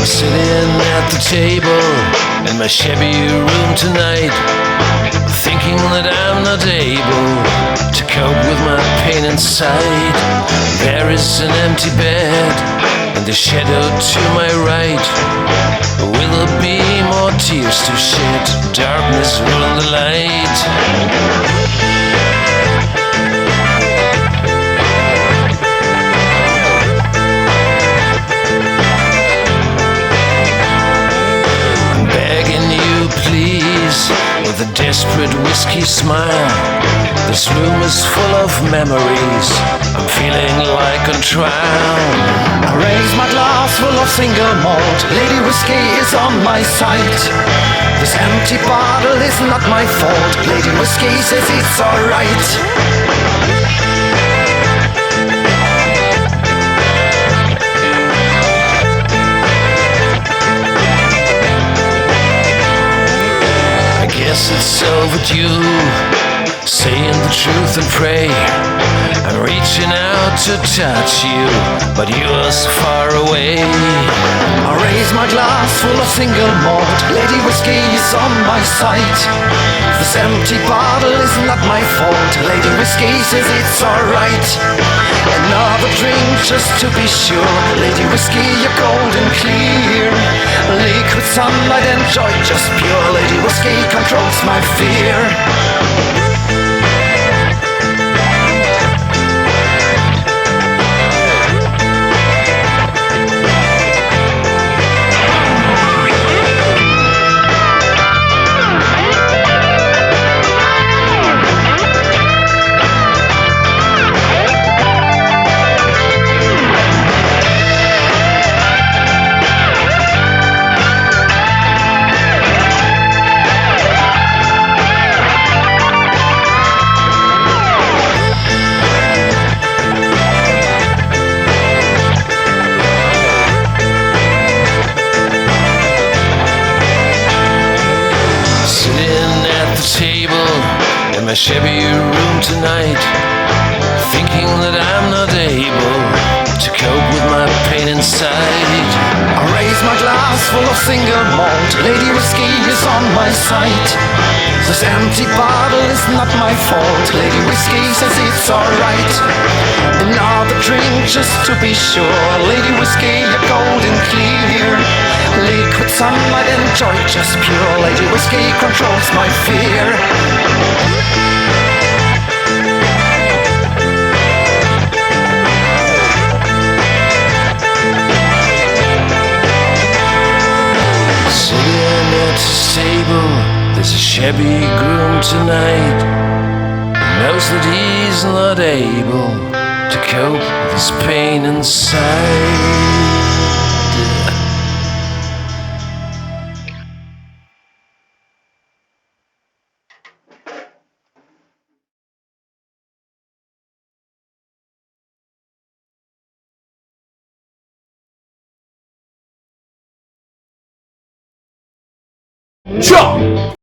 Sitting at the table in my shabby room tonight, thinking that I'm not able to cope with my pain inside. There is an empty bed and the shadow to my right. Will there be more tears to shed? Darkness ruin the light. With a desperate whiskey smile, this room is full of memories. I'm feeling like on trial. I raise my glass full of single malt. Lady Whiskey is on my side. This empty bottle is not my fault. Lady Whiskey says it's alright. Guess it's overdue, saying the truth and pray. I'm reaching out to touch you, but you're so far away. I raise my glass full of single malt. Lady Whiskey is on my side. This empty bottle is not my fault. Lady Whiskey says it's alright. Another drink just to be sure. Lady Whiskey, you're golden clear. Liquid sunlight and joy just pure. Lady Whiskey controls my fear. In my shabby room tonight, thinking that I'm not able to cope with my pain inside. I raise my glass full of single malt. Lady Whiskey is on my side. This empty bottle is not my fault. Lady Whiskey says it's alright. Another drink just to be sure. Lady Whiskey, you're golden clear. Liquid sunlight and joy just pure. Lady Whiskey controls my fear. Sitting at the table, there's a shabby groom tonight, who knows that he's not able to cope with his pain inside. Jump!